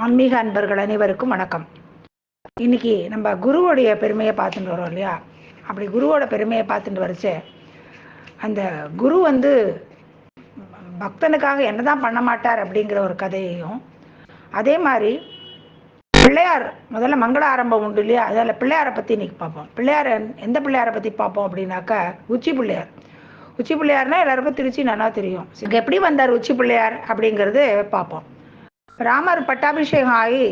ஆன்மீக அன்பர்கள் அனைவருக்கும் வணக்கம். இன்னைக்கு நம்ம குருவோடைய பெருமையை பார்த்துட்டு வரோம் இல்லையா? அப்படி குருவோட பெருமையை பார்த்துட்டு வரைச்சு அந்த குரு பக்தனுக்காக என்னதான் பண்ண மாட்டார் அப்படிங்கிற ஒரு கதையையும், அதே மாதிரி பிள்ளையார் முதல்ல மங்கள ஆரம்பம் உண்டு இல்லையா? அதில் பிள்ளையாரை பற்றி இன்னைக்கு பார்ப்போம். பிள்ளையார் எந்த பிள்ளையாரை பற்றி பார்ப்போம் அப்படின்னாக்கா உச்சி பிள்ளையார். உச்சி பிள்ளையார்னா எல்லாருக்கும் திருச்சி நல்லா தெரியும். எப்படி வந்தார் உச்சி பிள்ளையார் அப்படிங்கிறது பார்ப்போம். ராமர் பட்டாபிஷேகம் ஆகி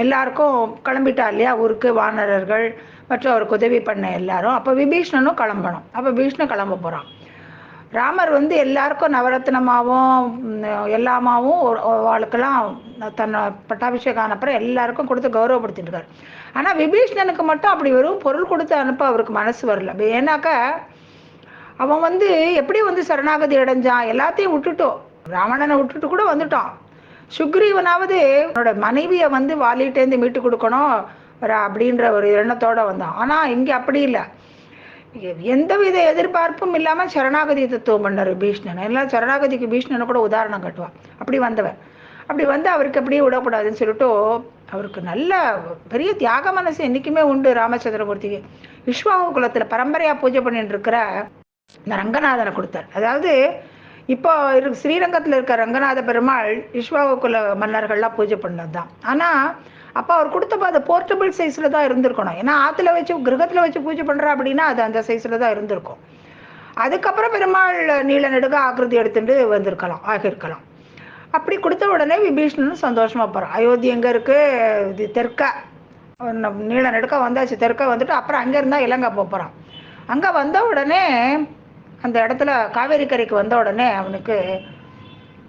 எல்லாருக்கும் கிளம்பிட்டா இல்லையா ஊருக்கு, வானரர்கள் மற்றும் அவருக்கு உதவி பண்ண எல்லாரும். அப்போ விபீஷ்ணனும் கிளம்பணும். அப்போ விஷ்ணு கிளம்ப போகிறான். ராமர் எல்லாருக்கும் நவரத்னமாகவும் எல்லாமாவும் அவளுக்கெல்லாம் தன்னை பட்டாபிஷேகம் ஆனப்புறம் எல்லாருக்கும் கொடுத்து கௌரவப்படுத்திட்டு இருக்காரு. ஆனால் விபீஷ்ணனுக்கு மட்டும் அப்படி வெறும் பொருள் கொடுத்து அனுப்ப அவருக்கு மனசு வரல. ஏன்னாக்கா அவன் எப்படி சரணாகதி அடைஞ்சான், எல்லாத்தையும் விட்டுட்டோம், ராவணனை விட்டுட்டு கூட வந்துட்டான். சுக்ரீவனாவது அவனோட மனைவியை வாலிட்டேந்து மீட்டு கொடுக்கணும் அப்படின்ற ஒரு எண்ணத்தோட வந்தான். ஆனால் இங்கே அப்படி இல்லை, எந்தவித எதிர்பார்ப்பும் இல்லாமல் சரணாகதி தத்துவம் பண்ணார் பீஷ்ணன். எல்லாம் சரணாகதிக்கு பீஷ்ணனை கூட உதாரணம் காட்டுவான். அப்படி வந்தவன் அப்படி அவருக்கு அப்படியே விடக்கூடாதுன்னு சொல்லிட்டு அவருக்கு நல்ல பெரிய தியாக மனசு என்றைக்குமே உண்டு ராமச்சந்திரமூர்த்திக்கு. விஸ்வாகு குலத்தில் பரம்பரையாக பூஜை பண்ணிட்டு இருக்கிற இந்த ரங்கநாதனை கொடுத்தார். அதாவது இப்போ ஸ்ரீரங்கத்தில் இருக்க ரங்கநாத பெருமாள் விஸ்வாகுல மன்னர்கள்லாம் பூஜை பண்ணது தான். ஆனால் அப்போ அவர் கொடுத்தப்போ அது போர்ட்டபிள் சைஸில் தான் இருந்திருக்கணும். ஏன்னா ஆற்றுல வச்சு கிரகத்தில் வச்சு பூஜை பண்ணுறா அப்படின்னா அது அந்த சைஸில் தான் இருந்திருக்கும். அதுக்கப்புறம் பெருமாள் நீள நெடுக ஆக்கிருதி எடுத்துட்டு ஆகியிருக்கலாம். அப்படி கொடுத்த உடனே விபீஷ்ணனும் சந்தோஷமாக போகிறான். அயோத்தி எங்கே இருக்குது, இது தெற்க நீள நெடுக்க வந்தாச்சு. தெற்க வந்துட்டு அப்புறம் அங்கே இருந்தால் இலங்கை போகிறான். அங்கே வந்த உடனே அந்த இடத்துல காவேரி கரைக்கு வந்த உடனே அவனுக்கு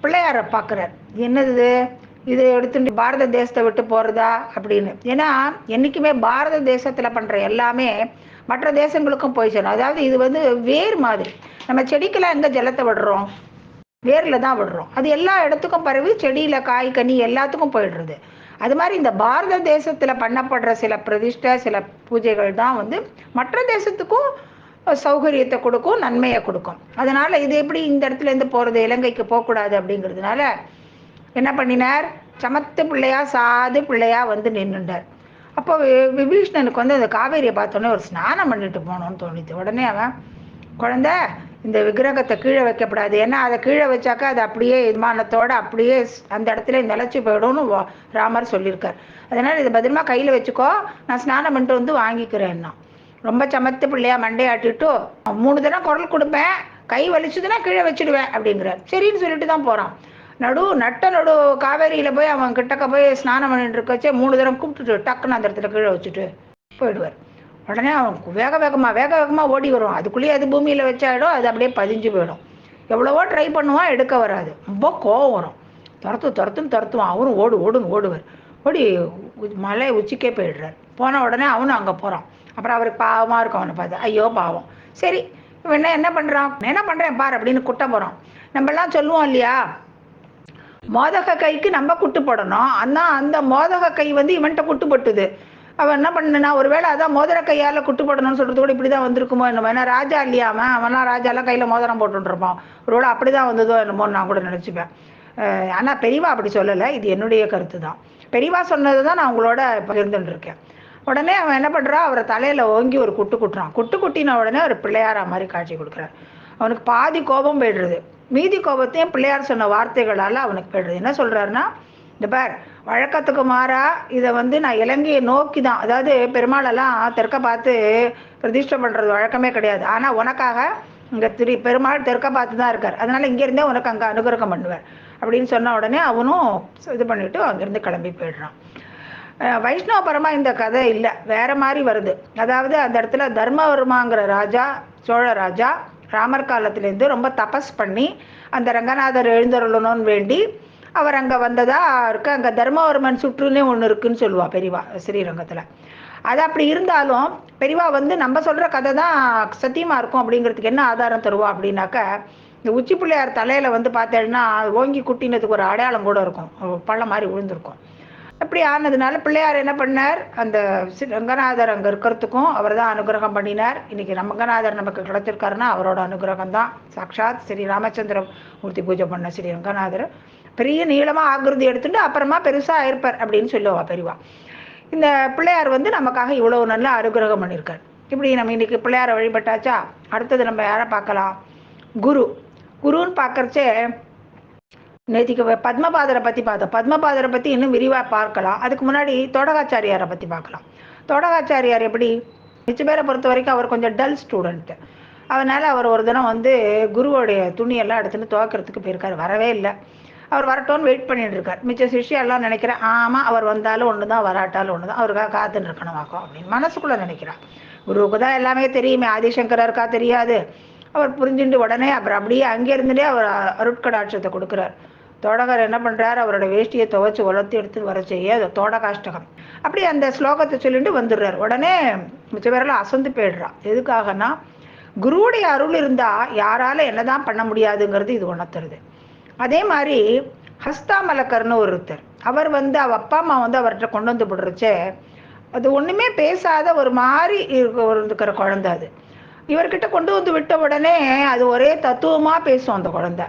பிள்ளையாரை பார்க்குறார். என்னது இது எடுத்துட்டு பாரத தேசத்தை விட்டு போகிறதா அப்படின்னு. ஏன்னா என்றைக்குமே பாரத தேசத்தில் பண்ணுற எல்லாமே மற்ற தேசங்களுக்கும் போய் சேரும். அதாவது இது வேர் மாதிரி. நம்ம செடிக்கெல்லாம் எங்கே ஜலத்தை விடுறோம், வேரில் தான் விடுறோம். அது எல்லா இடத்துக்கும் பரவி செடியில் காய் கனி எல்லாத்துக்கும் போயிடுறது. அது மாதிரி இந்த பாரத தேசத்தில் பண்ணப்படுற சில பிரதிஷ்டை சில பூஜைகள் தான் மற்ற தேசத்துக்கும் சௌகரியத்தை கொடுக்கும், நன்மையை கொடுக்கும். அதனால் இது எப்படி இந்த இடத்துல இருந்து போகிறது, இலங்கைக்கு போகக்கூடாது அப்படிங்கிறதுனால என்ன பண்ணினார், சமத்து பிள்ளையா சாது பிள்ளையா நின்றுட்டார். அப்போ விபீஷ்ணனுக்கு அந்த காவேரியை பார்த்தோன்னே ஒரு ஸ்நானம் பண்ணிட்டு போகணும்னு தோணிது. உடனே அவன், குழந்தை இந்த விக்கிரகத்தை கீழே வைக்கப்படாது, ஏன்னா அதை கீழே வச்சாக்கா அது அப்படியே விமானத்தோடு அப்படியே அந்த இடத்துல நிலச்சி போயிடும்னு ராமர் சொல்லியிருக்கார். அதனால் இதை பத்திரமா கையில் வச்சுக்கோ, நான் ஸ்நானம் பண்ணிட்டு வாங்கிக்கிறேன்னா. ரொம்ப சமத்து பிள்ளையா மண்டையாட்டிட்டு 3 தடவை குரல் கொடுப்பேன், கை வலிச்சுதுன்னா கீழே வச்சுடுவேன் அப்படிங்கிறார். சரின்னு சொல்லிட்டு தான் போகிறான். நடு காவேரியில் போய் அவன் கிட்டக்க போய் ஸ்நானம் பண்ணிட்டு இருக்கச்சே 3 தடவை கூப்பிட்டுட்டு டக்குன்னு அந்த இடத்துல கீழே வச்சுட்டு போயிடுவார். உடனே அவன் வேக வேகமாக ஓடி வரும். அதுக்குள்ளேயே அது பூமியில் வச்சாயிடும், அது அப்படியே பதிஞ்சு போயிடும். எவ்வளவோ ட்ரை பண்ணுவான், எடுக்க வராது. ரொம்ப கோவம் வரும். துரத்துவான். அவரும் ஓடுவார். ஓடி மலை உச்சிக்கே போயிடுறார். போன உடனே அவனும் அங்கே போகிறான். அப்புறம் அவருக்கு பாவமாக இருக்கும். அவனை பார்த்து ஐயோ பாவம். சரி இவன் என்ன பண்ணுறேன் பார் அப்படின்னு குட்ட போகிறான். நம்மளாம் சொல்லுவோம் இல்லையா, மோதக கைக்கு நம்ம குட்டு போடணும். ஆனால் அந்த மோதக கை இவன்கிட்ட குட்டு போட்டுது. அவன் என்ன பண்ணா, ஒருவேளை அதான் மோதிர கையால் குட்டு போடணும்னு சொல்கிறது கூட இப்படி தான் வந்திருக்குமோ என்னமோ. ஏன்னா ராஜா இல்லையாம, அவன்லாம் ராஜாலாம் கையில் மோதிரம் போட்டுருப்பான். ஒருவேளை அப்படி தான் வந்ததோ என்னமோன்னு நான் கூட நினச்சிப்பேன். ஆனால் பெரியவா அப்படி சொல்லலை, இது என்னுடைய கருத்து தான். பெரியவா சொன்னது தான் நான் உங்களோட இப்போ இருந்துட்டுருக்கேன். உடனே அவன் என்ன பண்ணுறான், அவரை தலையில் ஓங்கி ஒரு குட்டுறான். குட்டின உடனே ஒரு பிள்ளையாரா மாதிரி காட்சி கொடுக்குறார். அவனுக்கு பாதி கோபம் போய்டுறது. மீதி கோபத்தையும் பிள்ளையார் சொன்ன வார்த்தைகளால் அவனுக்கு போய்டுறது. என்ன சொல்கிறாருன்னா, இந்த பார், வழக்கத்துக்கு மாறா இதை நான் இலங்கையை நோக்கி தான், அதாவது பெருமாளெல்லாம் தெற்க பார்த்து பிரதிஷ்டை பண்ணுறது வழக்கமே கிடையாது. ஆனால் உனக்காக இங்கே பெருமாள் தெற்க பார்த்து தான் இருக்கார், அதனால் இங்கேருந்தே உனக்கு அங்கே அனுகிரகம் பண்ணுவார் அப்படின்னு சொன்ன உடனே அவனும் இது பண்ணிவிட்டு அங்கேருந்து கிளம்பி போய்டுறான். வைஷ்ணவபரமாக இந்த கதை இல்லை, வேற மாதிரி வருது. அதாவது அந்த இடத்துல தர்மவர்மாங்கிற ராஜா, சோழ ராஜா, ராமர் காலத்திலேருந்து ரொம்ப தபஸ் பண்ணி அந்த ரங்கநாதர் எழுந்தருளணும்னு வேண்டி அவர் அங்கே வந்ததா இருக்கு. அங்கே தர்மவர்மன் சுற்றுன்னே ஒன்று இருக்குன்னு சொல்லுவா பெரியவா ஸ்ரீரங்கத்தில். அது அப்படி இருந்தாலும் பெரியவா நம்ம சொல்கிற கதை தான் சத்தியமாக இருக்கும் அப்படிங்கிறதுக்கு என்ன ஆதாரம் தருவா அப்படின்னாக்கா, இந்த உச்சி பிள்ளையார் தலையில் பார்த்தேன்னா ஓங்கி குட்டினதுக்கு ஒரு அடையாளம் கூட இருக்கும், பள்ளம் மாதிரி விழுந்திருக்கும். அப்படி ஆனதுனால பிள்ளையார் என்ன பண்ணார், அந்த ரங்கநாதர் அங்கே இருக்கிறதுக்கும் அவர் தான் அனுகிரகம் பண்ணினார். இன்னைக்கு ரங்கநாதர் நமக்கு கிடைச்சிருக்காருன்னா அவரோட அனுகிரகம் தான். சாட்சாத் ஸ்ரீ ராமச்சந்திர மூர்த்தி பூஜை பண்ண ஸ்ரீ ரங்கநாதர் பெரிய நீளமாக ஆகிருதி எடுத்துட்டு அப்புறமா பெருசாக ஆயிருப்பார் அப்படின்னு சொல்லுவா பெரியவா. இந்த பிள்ளையார் வந்து நமக்காக இவ்வளோ நல்லா அனுகிரகம் பண்ணியிருக்கார். இப்படி நம்ம இன்னைக்கு பிள்ளையாரை வழிபட்டாச்சா, அடுத்தது நம்ம யாரை பார்க்கலாம்? குரு. குருன்னு பார்க்கறச்சே நேத்திக்கு பத்மபாதரை பற்றி பார்த்தோம். பத்மபாதரை பற்றி இன்னும் விரிவாக பார்க்கலாம். அதுக்கு முன்னாடி தோடகாச்சாரியாரை பற்றி பார்க்கலாம். தோடகாச்சாரியார் எப்படி, மிச்ச பேரை பொறுத்த வரைக்கும் அவர் கொஞ்சம் டல் ஸ்டூடெண்ட்டு. அதனால் அவர் ஒரு தினம் வந்து குருவோடைய துணியெல்லாம் எடுத்துகிட்டு துவைக்கிறதுக்கு போயிருக்கார். வரவே இல்லை. அவர் வரட்டோன்னு வெயிட் பண்ணிட்டு இருக்கார். மிச்ச சிஷ்யெல்லாம் நினைக்கிறேன், ஆமாம் அவர் வந்தாலும் ஒன்று தான் வராட்டாலும் ஒன்று தான், அவருக்காக காத்துன்னு இருக்கணுமாக்கும் அப்படின்னு மனசுக்குள்ளே நினைக்கிறார். குருவுக்கு தான் எல்லாமே தெரியுமே, ஆதிசங்கரருக்கா தெரியாது? அவர் புரிஞ்சுட்டு உடனே அப்புறம் அப்படியே அங்கே இருந்துட்டே அவர் அருட்கடாட்சத்தை கொடுக்குறார். தோடகர் என்ன பண்ணுறார், அவரோட வேஷ்டியை துவைச்சி உலர்த்தி எடுத்துன்னு வர செய்ய அது தோடகாஷ்டகம். அப்படி அந்த ஸ்லோகத்தை சொல்லிட்டு வந்துடுறார். உடனே மிச்ச பேரெல்லாம் அசந்து போயிடுறான். எதுக்காகனா, குருவுடைய அருள் இருந்தால் யாரால என்னதான் பண்ண முடியாதுங்கிறது இது உணர்த்துறது. அதே மாதிரி ஹஸ்தாமலக்கர்னு ஒருத்தர், அவர் வந்து அவ அப்பா அம்மா வந்து அவர்கிட்ட கொண்டு வந்து விடுறச்சே அது ஒன்றுமே பேசாத ஒரு மாதிரி இருக்கிற குழந்தை. அது இவர்கிட்ட கொண்டு வந்து விட்ட உடனே அது ஒரே தத்துவமாக பேசும் அந்த குழந்தை.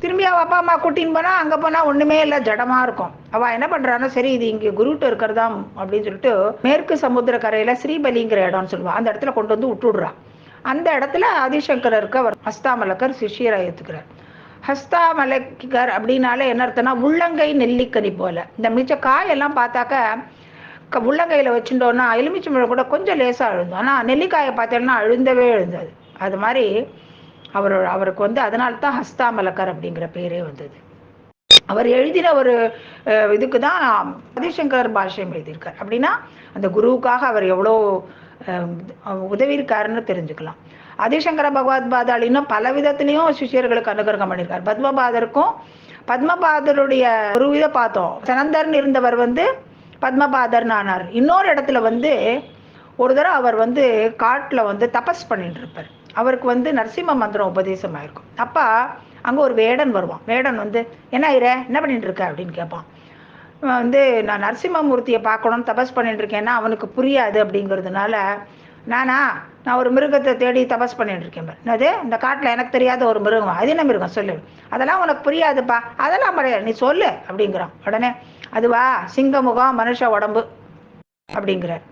திரும்பி அவள் அப்பா அம்மா கூட்டின்னு போனால் அங்கே போனால் ஒன்றுமே இல்லை, ஜடமாக இருக்கும். அவள் என்ன பண்ணுறான்னா, சரி இது இங்கே குருட்ட இருக்கிறதா அப்படின்னு சொல்லிட்டு மேற்கு சமுத்திர கரையில் ஸ்ரீபலிங்கிற இடம்னு சொல்லுவாள், அந்த இடத்துல கொண்டு வந்து விட்டுடுறான். அந்த இடத்துல ஆதிசங்கரருக்கு அவர் ஹஸ்தாமலக்கர் சிஷியரை ஏற்றுக்கிறார். ஹஸ்தாமலக்கர் அப்படின்னாலே என்ன அர்த்தம்னா, உள்ளங்கை நெல்லிக்கனி போல. இந்த மிச்ச காயெல்லாம் பார்த்தாக்க உள்ளங்கையில் வச்சுட்டோன்னா எலுமிச்சம்பழம் கூட கொஞ்சம் லேசாக அழுந்தோம், ஆனால் நெல்லிக்காயை பார்த்தோன்னா அழுந்தவே எழுந்தது. அது மாதிரி அவருக்கு வந்து அதனால தான் ஹஸ்தாமலக்கர் அப்படிங்கிற பேரே வந்தது. அவர் எழுதின ஒரு இதுக்கு தான் ஆதிசங்கர் பாஷ்யம் எழுதியிருக்கார். அப்படின்னா அந்த குருவுக்காக அவர் எவ்வளோ உதவி இருக்காருன்னு தெரிஞ்சுக்கலாம். ஆதிசங்கர பகவத் பாதாள் இன்னும் பல விதத்துலேயும் சிஷியர்களுக்கு அனுகிரகம் பண்ணியிருக்கார். பத்மபாதருக்கும் பத்மபாதருடைய ஒரு வித பார்த்தோம், சனந்தர்னு இருந்தவர் வந்து பத்மபாதர்னு ஆனார். இன்னொரு இடத்துல வந்து ஒரு தடவை அவர் வந்து காட்டில் வந்து தபஸ் பண்ணிட்டு இருப்பார். அவருக்கு வந்து நரசிம்ம மந்திரம் உபதேசம் ஆயிருக்கும். அப்போ அங்கே ஒரு வேடன் வருவான். வேடன் வந்து என்ன பண்ணிட்டு இருக்க அப்படின்னு கேட்பான். வந்து நான் நரசிம்மமூர்த்தியை பார்க்கணும்னு தபஸ் பண்ணிட்டு இருக்கேன்னா அவனுக்கு புரியாது. அப்படிங்கிறதுனால நான் ஒரு மிருகத்தை தேடி தபஸ் பண்ணிட்டு இருக்கேன். என்னது, இந்த காட்டில் எனக்கு தெரியாத ஒரு மிருகம், அது என்ன மிருகம் சொல்லு, அதெல்லாம் உனக்கு புரியாதுப்பா, அதெல்லாம் கிடையாது, நீ சொல்லு அப்படிங்கிறான். உடனே அதுவா சிங்கமுகம் மனுஷ உடம்பு அப்படிங்கிறார்.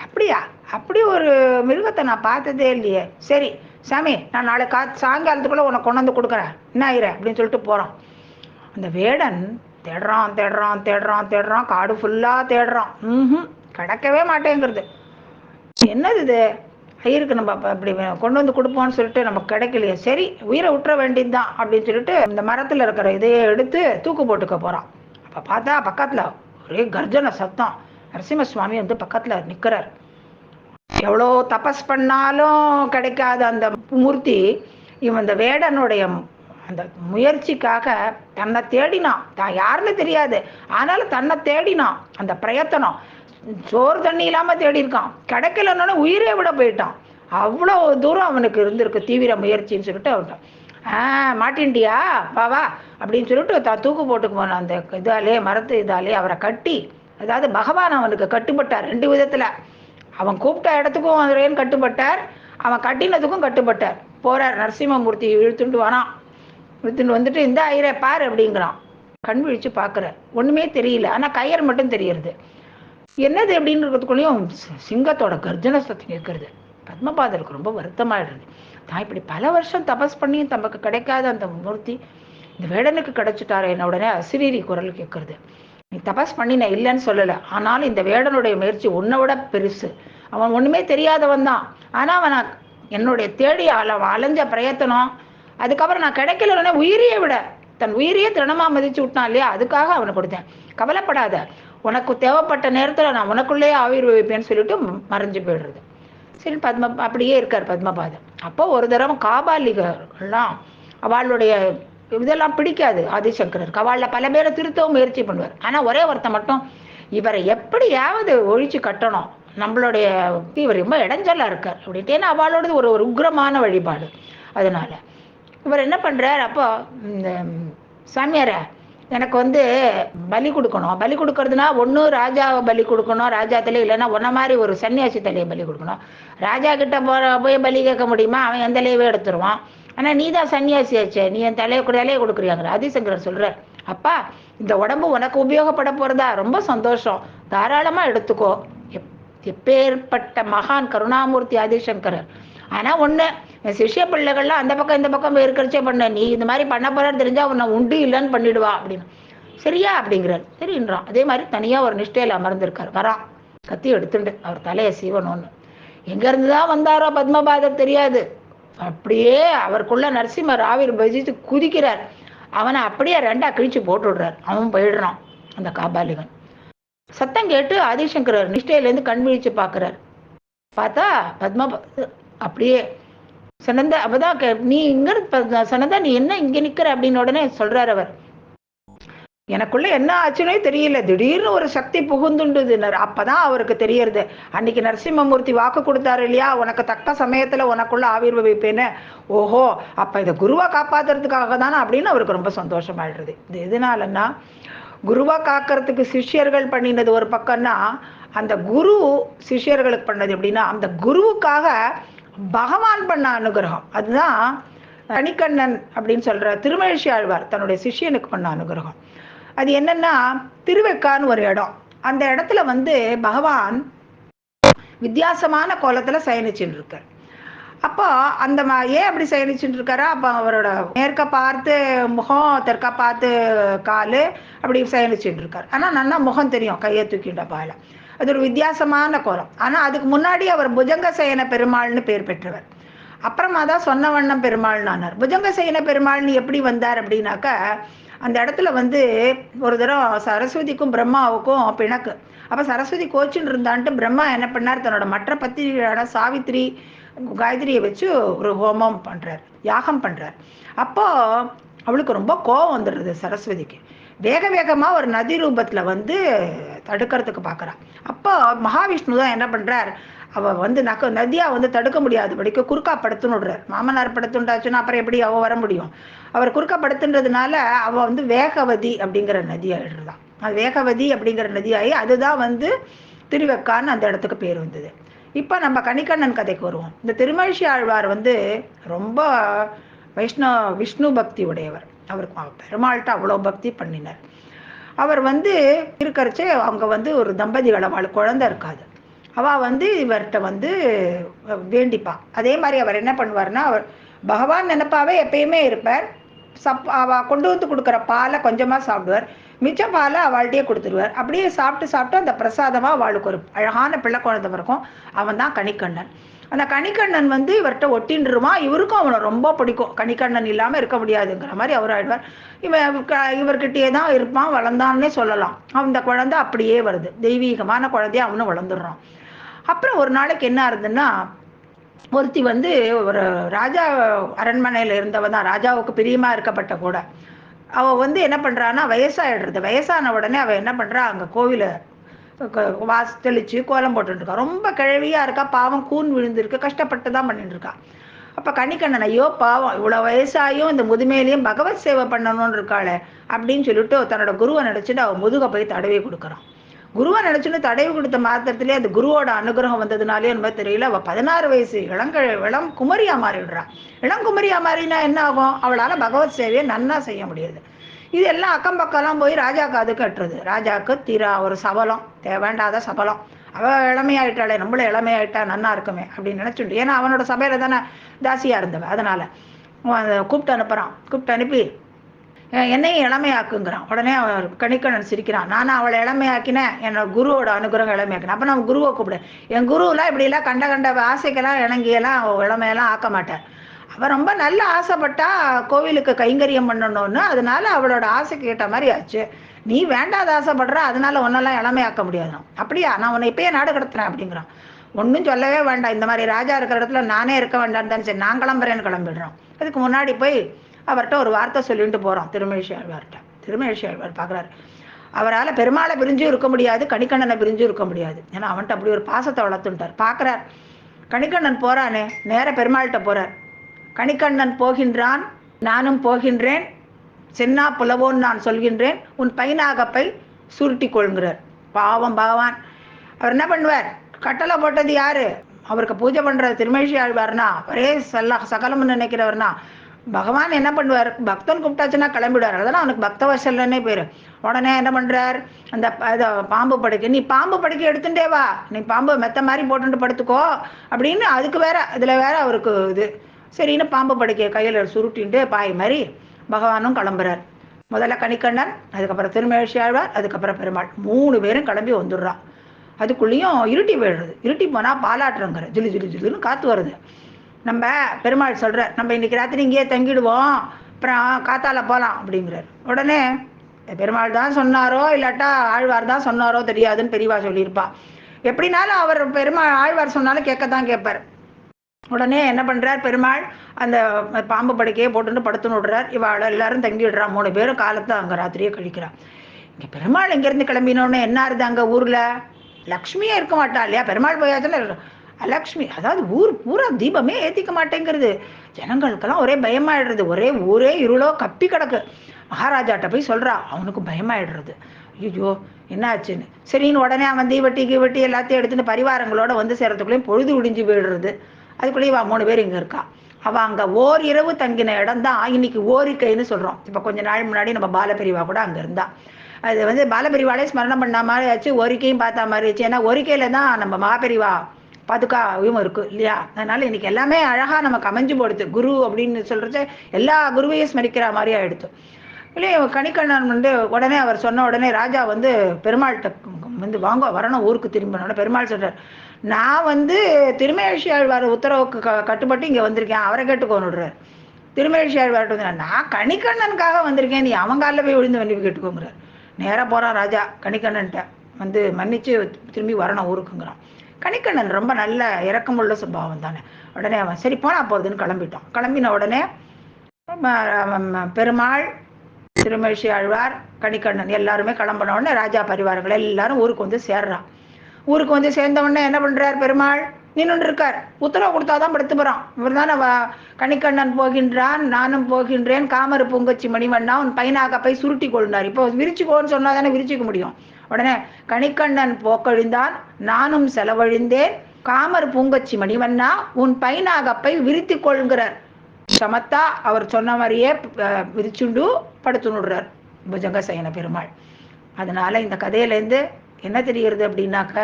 அப்படியா, அப்படி ஒரு மிருகத்தை நான் பார்த்ததே இல்லையே. சரி சாமி, நான் நாளை சாயங்காலத்துக்குள்ளே உனக்கு கொண்டு வந்து கொடுக்குறேன், என்ன ஆயிர அப்படின்னு சொல்லிட்டு போகிறான். அந்த வேடன் தேடுறான், காடு ஃபுல்லாக தேடுறான். கிடைக்கவே மாட்டேங்கிறது. என்னது இது, ஐயருக்கு நம்ம அப்படி கொண்டு வந்து கொடுப்போம்னு சொல்லிட்டு நமக்கு கிடைக்கலையே, சரி உயிரை விட்டுற வேண்டியது தான் அப்படின்னு சொல்லிட்டு இந்த மரத்தில் இருக்கிற இதையே எடுத்து தூக்கு போட்டுக்க போகிறான். அப்போ பார்த்தா பக்கத்தில் ஒரே கர்ஜன சத்தம். நரசிம்ம சுவாமி வந்து பக்கத்தில் நிற்கிறார். எவ்வளோ தபஸ் பண்ணாலும் கிடைக்காத அந்த மூர்த்தி இவன் இந்த வேடனுடைய அந்த முயற்சிக்காக தன்னை தேடினான். தான் யாருன்னு தெரியாது, ஆனாலும் தன்னை தேடினான். அந்த பிரயத்தனம் சோறு தண்ணி இல்லாமல் தேடி இருக்கான். கிடைக்கலன்னு உயிரே விட போயிட்டான். அவ்வளோ தூரம் அவனுக்கு இருந்திருக்கு தீவிர முயற்சின்னு சொல்லிட்டு அவன்கிட்ட மாட்டின்ட்டியா வா அப்படின்னு சொல்லிட்டு தான் தூக்கு போட்டுக்கு போனான். அந்த இதாலே மரத்து இதாலே அவரை கட்டி, அதாவது பகவான் அவனுக்கு கட்டுப்பட்டார் 2 விதத்தில். அவன் கூப்பிட்ட இடத்துக்கும் அவரேன்னு கட்டுப்பட்டார், அவன் கட்டினதுக்கும் கட்டுப்பட்டார். போகிறார் நரசிம்மமூர்த்தி இழுத்துட்டு வரான். இழுத்துட்டு வந்துட்டு இந்த ஐயரே பாரு அப்படிங்கிறான். கண் விழிச்சு பார்க்குறார், ஒன்றுமே தெரியல, ஆனால் கயிறு மட்டும் தெரியுது. என்னது அப்படின்னு இருக்கிறதுக்குள்ளேயும் சிங்கத்தோட கர்ஜன சத்தம் கேட்கறது. பத்மபாதருக்கு ரொம்ப வருத்தமாயிடுறது. தான் இப்படி பல வருஷம் தபஸ் பண்ணி தமக்கு கிடைக்காத அந்த மூர்த்தி இந்த வேடனுக்கு கிடைச்சிட்டாரு. என்ன உடனே அசிரீரி குரல் கேட்கறது. நீ தபஸ் பண்ணி நான் இல்லைன்னு சொல்லலை, ஆனாலும் இந்த வேடனுடைய முயற்சி உன்னை விட பெருசு. அவன் ஒன்றுமே தெரியாதவன் தான், ஆனால் அவனை என்னுடைய தேடி அலைஞ்ச பிரயத்தனம், அதுக்கப்புறம் நான் கிடைக்கலன்னே உயிரியை விட தன் உயிரியே திறனமாக மதிச்சு விட்டான் இல்லையா, அதுக்காக அவனை கொடுத்தேன். கவலைப்படாத, உனக்கு தேவைப்பட்ட நேரத்தில் நான் உனக்குள்ளேயே ஆவிர்வவிப்பேன்னு சொல்லிட்டு மறைஞ்சு போயிடுறது. சரி அப்படியே இருக்கார் பத்மபாதர். அப்போ ஒரு தடவை காபாலிகர்லாம் அவளுடைய இதெல்லாம் பிடிக்காது ஆதிசங்கரருக்கு. அவளில் பல பேரை திருத்தவும் முயற்சி பண்ணுவார். ஆனால் ஒரே ஒருத்தன் மட்டும் இவரை எப்படியாவது ஒழிச்சு கட்டணும், நம்மளுடைய இவர் ரொம்ப இடைஞ்சலாக இருக்கார் அப்படின்ட்டு. ஏன்னா அவளோடது ஒரு உக்ரமான வழிபாடு. அதனால இவர் என்ன பண்ணுறார், அப்போ இந்த சாமியாரை எனக்கு வந்து பலி கொடுக்கணும். பலி கொடுக்கறதுனா ஒன்று ராஜாவை பலி கொடுக்கணும், ராஜா தலையை, இல்லைன்னா ஒன்ன மாதிரி ஒரு சன்னியாசி தலையை பலி கொடுக்கணும். ராஜா கிட்ட போய் பலி கேட்க முடியுமா, அவன் என் தலையவே எடுத்துருவான். ஆனால் நீ தான் சன்னியாசி ஆச்சே, நீ என் தலையை கொடுக்குறியாங்கிற ஆதிசங்கரர் சொல்கிறார். அப்பா இந்த உடம்பு உனக்கு உபயோகப்பட போறதா, ரொம்ப சந்தோஷம், தாராளமா எடுத்துக்கோ. எப்பேற்பட்ட மகான் கருணாமூர்த்தி ஆதிசங்கரர். ஆனா ஒண்ணு, என் சிஷ்ய பிள்ளைகள்லாம் அந்த பக்கம் இந்த பக்கம் வேர்க்கரிச்சே பண்ண, நீ இந்த மாதிரி பண்ண போறன்னு தெரிஞ்சா உன்னை உண்டு இல்லைன்னு பண்ணிடுவா அப்படின்னு. சரியா அப்படிங்கிறார். சரின்றான். அதே மாதிரி தனியா ஒரு நிஷ்டையில அமர்ந்திருக்கார். வரான் கத்தி எடுத்துண்டு அவர் தலையை சீவனோன்னு. எங்க இருந்துதான் வந்தாரோ பத்மபாதர் தெரியாது. அப்படியே அவருக்குள்ள நரசிம்மர் ஆவிர் பஜித்து குதிக்கிறார். அவனை அப்படியே ரெண்டா கிழிச்சு போட்டு விடுறார். அவன் போயிடுறான் அந்த காபாலிகன். சத்தம் கேட்டு ஆதிசங்கரர் நிஷ்டையிலேருந்து கண் விழிச்சு பார்க்கிறார். பார்த்தா அப்படியே சனந்தா. அப்பதான் நீ இங்க சனந்தா, நீ என்ன இங்க நிக்கிற அப்படின்னு உடனே சொல்றாரு அவர். எனக்குள்ள என்ன ஆச்சுன்னே தெரியல, திடீர்னு ஒரு சக்தி புகுந்துண்டுதுனர். அப்பதான் அவருக்கு தெரியறது, அன்னைக்கு நரசிம்மமூர்த்தி வாக்கு கொடுத்தாரு இல்லையா, உனக்கு தக்க சமயத்துல உனக்குள்ள ஆவிர்வவிப்பேன்னு. ஓஹோ, அப்ப இதை குருவா காப்பாத்துறதுக்காக தானே அப்படின்னு அவருக்கு ரொம்ப சந்தோஷமாயிடுறது. இது எதனாலன்னா, குருவா காக்கிறதுக்கு சிஷ்யர்கள் பண்ணினது ஒரு பக்கம்னா, அந்த குரு சிஷ்யர்களுக்கு பண்ணது எப்படின்னா, அந்த குருவுக்காக பகவான் பண்ண அனுகிரகம். அதுதான் கணிக்கண்ணன் அப்படின்னு சொல்ற திருமழிசை ஆழ்வார் தன்னுடைய சிஷ்யனுக்கு பண்ண அனுகிரகம். அது என்னன்னா, திருவெக்கான்னு ஒரு இடம். அந்த இடத்துல பகவான் வித்தியாசமான கோலத்துல சயனிச்சுட்டு இருக்கார். அப்போ அந்த ஏன் அப்படி சயனிச்சுட்டு இருக்காரா, அப்போ அவரோட மேற்க பார்த்து முகம், தெற்க பார்த்து காலு, அப்படி சயனிச்சுட்டு இருக்கார். ஆனா நல்லா முகம் தெரியும், கையை தூக்கிட்ட பால. அது ஒரு வித்தியாசமான கோலம். ஆனா அதுக்கு முன்னாடி அவர் புஜங்க சயன பெருமாள்னு பேர் பெற்றவர். அப்புறமா தான் சொன்ன வண்ணம் பெருமாள்னு ஆனார். புஜங்க சயன பெருமாள்னு எப்படி வந்தார் அப்படின்னாக்க, அந்த இடத்துல ஒரு தடவை சரஸ்வதிக்கும் பிரம்மாவுக்கும் பிணக்கு. அப்ப சரஸ்வதி கோச்சின்னு இருந்தான்ட்டு பிரம்மா என்ன பண்ணார், தன்னோட மற்ற பத்திரிகையான சாவித்திரி காயத்ரியை வச்சு ஒரு ஹோமம் பண்றார், யாகம் பண்றார். அப்போ அவளுக்கு ரொம்ப கோபம் வந்துடுறது சரஸ்வதிக்கு. வேக வேகமா ஒரு நதி ரூபத்துல தடுக்கிறதுக்கு பாக்குறா. அப்போ மகாவிஷ்ணு தான் என்ன பண்றார், அவ நதியா தடுக்க முடியாதபடிக்கு குறுக்கா படுத்துனுடுறார். மாமனார் படுத்துண்டாச்சுன்னா அப்புறம் எப்படி அவ வர முடியும்? அவர் குறுக்கா படுத்துன்றதுனால அவ வேகவதி அப்படிங்கிற நதி ஆயிடுறதான். அது வேகவதி அப்படிங்கிற நதியாகி அதுதான் திருவெக்கான்னு அந்த இடத்துக்கு பேர் வந்தது. இப்ப நம்ம கணிக்கண்ணன் கதைக்கு வருவோம். இந்த திருமழிசை ஆழ்வார் ரொம்ப விஷ்ணு பக்தி உடையவர். அவருக்கு பெருமாள்கிட்ட அவ்வளவு பக்தி பண்ணினார். அவர் இருக்கிறச்சே அவங்க ஒரு தம்பதிகள், அவளுக்கு குழந்தை இருக்காது. அவ இவர்கிட்ட வேண்டிப்பா. அதே மாதிரி அவர் என்ன பண்ணுவார்னா, அவர் பகவான் நினைப்பாவே எப்பயுமே இருப்பார். அவ கொண்டு கொடுக்குற பாலை கொஞ்சமா சாப்பிடுவார், மிச்ச பாலை அவள்கிட்டயே கொடுத்துருவார். அப்படியே சாப்பிட்டு அந்த பிரசாதமா அவளுக்கு ஒரு அழகான பிள்ளை குழந்தை இருக்கும். அவன் தான் கணிக்கண்ணன். அந்த கணிக்கண்ணன் இவர்கிட்ட ஒட்டின்றுவான். இவருக்கும் அவனை ரொம்ப பிடிக்கும். கணிக்கண்ணன் இல்லாம இருக்க முடியாதுங்கிற மாதிரி அவர் ஆயிடுவார். இவர்கிட்டயே தான் இருப்பான், வளர்ந்தான்னே சொல்லலாம். அந்த குழந்தை அப்படியே வருது, தெய்வீகமான குழந்தைய அவனும் வளர்ந்துடுறான். அப்புறம் ஒரு நாளைக்கு என்ன ஆகுதுன்னா, ஒருத்தி ஒரு ராஜா அரண்மனையில இருந்தவ தான், ராஜாவுக்கு பிரியமா இருக்கப்பட்ட கூட. அவ என்ன பண்றான்னா, வயசாயிடுறது. வயசான உடனே அவ என்ன பண்றா, அங்க கோவில தெளிச்சு கோலம் போட்டு இருக்கா. ரொம்ப கிழவியா இருக்கா, பாவம், கூன் விழுந்திருக்கு, கஷ்டப்பட்டு தான் பண்ணிட்டு இருக்கா. அப்ப கணிக்கண்ணன், ஐயோ பாவம், இவ்வளவு வயசாயும் இந்த முதுமையிலையும் பகவத் சேவை பண்ணணும்னு இருக்காளே அப்படின்னு சொல்லிட்டு தன்னோட குருவை நினைச்சிட்டு அவ முதுக போய் தடவி கொடுக்குறான். குருவை நினைச்சுன்னு தடவி கொடுத்த மாத்திரத்திலே அந்த குருவோட அனுகிரகம் வந்ததுனாலே என்ன தெரியல, அவ 16 வயசு இளம் குமரியா மாறிடுறா. இளங்குமரியா மாறினா என்ன ஆகும், அவளால பகவத் சேவையை நன்னா செய்ய முடியாது. இது எல்லாம் அக்கம் பக்கம்லாம் போய் ராஜா காது கட்டுறது. ராஜாவுக்கு தீரா ஒரு சபலம், தேவைண்டாத சபலம். அவ இளமையாயிட்டாளே, நம்மள இளமையாயிட்டா நன்னா இருக்குமே அப்படின்னு நினைச்சுட்டு, ஏன்னா அவனோட சபையில தானே தாசியா இருந்தவ. அதனால கூப்பிட்டு அனுப்புறான். கூப்பிட்டு அனுப்பி என்னையும் இளமையாக்குங்கிறான். உடனே கணிக்கண்ணன் சிரிக்கிறான். நானும் அவளை இளமையாக்கினேன், என்னோட குருவோட அனுகிரகம் இளமையாக்கினேன். அப்ப நான் குருவை கூப்பிடு. என் குருவெல்லாம் இப்படி எல்லாம் கண்ட ஆசைக்கெல்லாம் இணங்கியெல்லாம் இளமையெல்லாம் ஆக்க மாட்டேன். அவ ரொம்ப நல்ல ஆசைப்பட்டா கோவிலுக்கு கைங்கரியம் பண்ணணும்னு, அதனால அவளோட ஆசைக்கு ஏற்ற மாதிரி ஆச்சு. நீ வேண்டாத ஆசைப்படுற, அதனால ஒன்னெல்லாம் இளமையாக்க முடியாது. அப்படியா, நான் உன்னை இப்பயே நாடு கடத்துறேன் அப்படிங்கிறான். ஒன்றும் சொல்லவே வேண்டாம், இந்த மாதிரி ராஜா இருக்கிற இடத்துல நானே இருக்க வேண்டாம் தான். சரி, நான் கிளம்புறேன்னு கிளம்பிடுறோம். அதுக்கு முன்னாடி போய் அவர்கிட்ட ஒரு வார்த்தை சொல்லிட்டு போறோம். திருமழிசை ஆழ்வார்கிட்ட. திருமழிசை ஆழ்வார் பாக்குறாரு, அவரால் பெருமாளை பிரிஞ்சும் இருக்க முடியாது, கணிக்கண்ணனை பிரிஞ்சும் இருக்க முடியாது. ஏன்னா அவன்கிட்ட அப்படி ஒரு பாசத்தை வளர்த்துட்டார். பாக்குறார், கணிக்கண்ணன் போறானே, நேர பெருமாள்கிட்ட போறார். கணிக்கண்ணன் போகின்றான், நானும் போகின்றேன், சென்னா புலவோன்னு நான் சொல்கின்றேன், உன் பைனாகப்பை சுருட்டி கொள்கிறார். பாவம் பகவான். அவர் என்ன பண்ணுவார், கட்டளை போட்டது யாரு, அவருக்கு பூஜை பண்றது திருமழிசை ஆழ்வார்னா, ஒரே சகலம் நினைக்கிறவர்னா, பகவான் என்ன பண்ணுவார், பக்தன் கூப்பிட்டாச்சுன்னா கிளம்பிடுவார். அதெல்லாம் அவனுக்கு பக்தவசல்லன்னே பேர். உடனே என்ன பண்ணுறார், அந்த பாம்பு படுக்கை, நீ பாம்பு படுக்கை எடுத்துட்டே வா, நீ பாம்பு மெத்த மாதிரி போட்டுட்டு படுத்துக்கோ அப்படின்னு அதுக்கு வேற இதில் வேற அவருக்கு இது. சரின்னு பாம்பு படுக்கையை கையில் சுருட்டின்ட்டு பாய் மாதிரி பகவானும் கிளம்புறார். முதல்ல கணிக்கண்ணன், அதுக்கப்புறம் திருமழிசை ஆழ்வார், அதுக்கப்புறம் பெருமாள், 3 பேரும் கிளம்பி வந்துடுறான். அதுக்குள்ளேயும் இருட்டி போயிடுறது. இருட்டி போனால் பாலாட்டுறங்கிற ஜிலு ஜிலு ஜிலுன்னு காற்று வருது. நம்ம பெருமாள் சொல்கிறார், நம்ம இன்றைக்கி ராத்திரி இங்கேயே தங்கிடுவோம், அப்புறம் காத்தால போகலாம் அப்படிங்கிறார். உடனே பெருமாள் தான் சொன்னாரோ இல்லாட்டா ஆழ்வார் தான் சொன்னாரோ தெரியாதுன்னு பெரியவா சொல்லியிருப்பா. எப்படினாலும் அவர் ஆழ்வார் சொன்னாலும் கேட்கத்தான் கேட்பார். உடனே என்ன பண்ணுறார் பெருமாள், அந்த பாம்பு படுக்கையே போட்டுன்னு படுத்துன்னு விடுறார். இவாள் எல்லாரும் தங்கிடுறா. 3 பேரும் காலத்தை அங்கே ராத்திரியே கழிக்கிறான். இங்கே பெருமாள் இங்கேருந்து கிளம்பினோடனே என்ன ஆறுது, அங்கே ஊரில் லக்ஷ்மியே இருக்க மாட்டா இல்லையா, பெருமாள் போயாச்சுன்னா லக்ஷ்மி, அதாவது ஊர் பூரா தீபமே ஏற்றிக்க மாட்டேங்கிறது. ஜனங்களுக்கெல்லாம் ஒரே பயமாயிடுறது. ஊரே இருளோ கப்பி கிடக்கு. மகாராஜாட்ட போய் சொல்கிறா, அவனுக்கு பயமாயிடுறது. ஐயோ என்ன ஆச்சுன்னு. சரின்னு உடனே அவன் தீவட்டி எல்லாத்தையும் எடுத்துன்னு பரிவாரங்களோட வந்து சேர்றதுக்குள்ளேயும் பொழுது விடிஞ்சு போயிடுறது. அதுக்குள்ளேயும் அவள் 3 பேர் இங்கே இருக்கா. அவள் அங்கே ஓரிரவு தங்கின இடம் தான் இன்னைக்கு ஓரிக்கைன்னு சொல்கிறோம். இப்போ கொஞ்ச நாள் முன்னாடி நம்ம பாலபெரிவா கூட அங்கே இருந்தா. அது வந்து பாலபெரிவாலே ஸ்மரணம் பண்ண மாதிரி ஆச்சு, ஒரிக்கையும் பார்த்தா மாதிரி ஆச்சு. ஏன்னா ஒரிக்கையில் தான் நம்ம மகாபெரிவா பாதுகாவும் இருக்குது இல்லையா. அதனால இன்னைக்கு எல்லாமே அழகாக நமக்கு அமைஞ்சு போடுது. குரு அப்படின்னு சொல்கிறது எல்லா குருவையும் ஸ்மரிக்கிற மாதிரி ஆகிடுது இல்லையா. கணிக்கண்ணன் வந்து உடனே அவர் சொன்ன உடனே ராஜா வந்து பெருமாள்கிட்ட வந்து வாங்க வரணும் ஊருக்கு திரும்பினோட பெருமாள் சொல்கிறார், நான் வந்து திருமழிசை ஆழ்வார் உத்தரவுக்கு கட்டுப்பட்டு இங்கே வந்திருக்கேன், அவரை கேட்டுக்கோன்னுடுறார். திருமழிசை ஆழ்வார்ட்டு வந்து நான் கணிக்கண்ணனுக்காக வந்திருக்கேன், நீ அவன் காலில் போய் விழுந்து வண்டி கேட்டுக்கோங்கிறார். நேராக போகிறான் ராஜா கணிக்கண்ணன்ட்ட, வந்து மன்னிச்சு திரும்பி வரணும் ஊருக்குங்கிறான். கணிக்கண்ணன் ரொம்ப நல்ல இரக்கமுள்ள சுபாவம் தானே. உடனே அவன் சரி போனா போகுதுன்னு கிளம்பிட்டான். கிளம்பின உடனே பெருமாள், திருமழிசை ஆழ்வார், கணிக்கண்ணன் எல்லாருமே கிளம்பின உடனே ராஜா பரிவாரங்கள் எல்லாரும் ஊருக்கு வந்து சேர்றான். ஊருக்கு வந்து சேர்ந்த உடனே என்ன பண்ணுறார் பெருமாள், நின்று இருக்கார். உத்தரவு கொடுத்தாதான் படுத்து போகிறான். இவர் தானே கணிக்கண்ணன் போகின்றான், நானும் போகின்றேன், காமரு பூங்கச்சி மணிவண்ணா உன் பையனாக போய் சுருட்டி கொள்ளார். இப்போ விரிச்சுக்கோன்னு சொன்னால் தானே விரிச்சிக்க முடியும். உடனே கணிக்கண்ணன் போக்கழிந்தான், நானும் செலவழிந்தேன், காமர் பூங்கச்சி மணிவண்ணா உன் பையனாகப்பை விரித்து கொள்கிறார். சமத்தா அவர் சொன்ன மாதிரியே விரிச்சுண்டு படுத்துனுடுறார் புஜங்க சயன பெருமாள். அதனால இந்த கதையிலேருந்து என்ன தெரிகிறது அப்படின்னாக்க,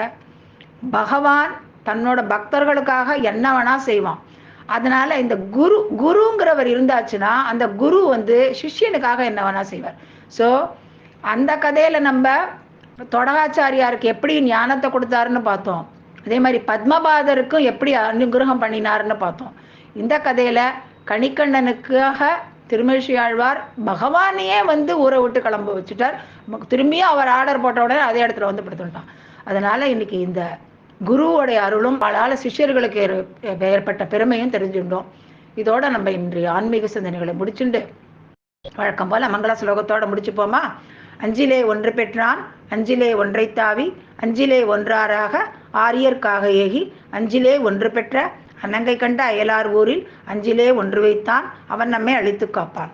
பகவான் தன்னோட பக்தர்களுக்காக என்ன வேணா செய்வான். அதனால இந்த குருங்கிறவர் இருந்தாச்சுன்னா அந்த குரு வந்து சிஷ்யனுக்காக என்ன வேணா செய்வார். ஸோ அந்த கதையில நம்ம தொடகாச்சாரியாருக்கு எப்படி ஞானத்தை கொடுத்தாருன்னு பார்த்தோம். அதே மாதிரி பத்மபாதருக்கும் எப்படி அனுகிரகம் பண்ணினாருன்னு பார்த்தோம். இந்த கதையில கணிக்கண்ணனுக்காக திருமழிசை ஆழ்வார் பகவானையே வந்து ஊரை விட்டு கிளம்ப வச்சுட்டார். திரும்பியும் அவர் ஆர்டர் போட்ட உடனே அதே இடத்துல வந்து படுத்துட்டான். அதனால இன்னைக்கு இந்த குருவோடைய அருளும் பல சிஷ்யர்களுக்கு ஏற்பட்ட பெருமையும் தெரிஞ்சுட்டோம். இதோட நம்ம இன்றைய ஆன்மீக சிந்தனைகளை முடிச்சுண்டு வழக்கம் போல மங்கள ஸ்லோகத்தோட முடிச்சுப்போமா. அஞ்சிலே ஒன்று பெற்றான், அஞ்சிலே ஒன்றை தாவி, அஞ்சிலே ஒன்றாராக ஆரியர்க்காக ஏகி, அஞ்சிலே ஒன்று பெற்ற அன்னங்கை கண்ட அயலார் ஊரில் அஞ்சிலே ஒன்று வைத்தான், அவன் நம்மை அழித்து காப்பான்.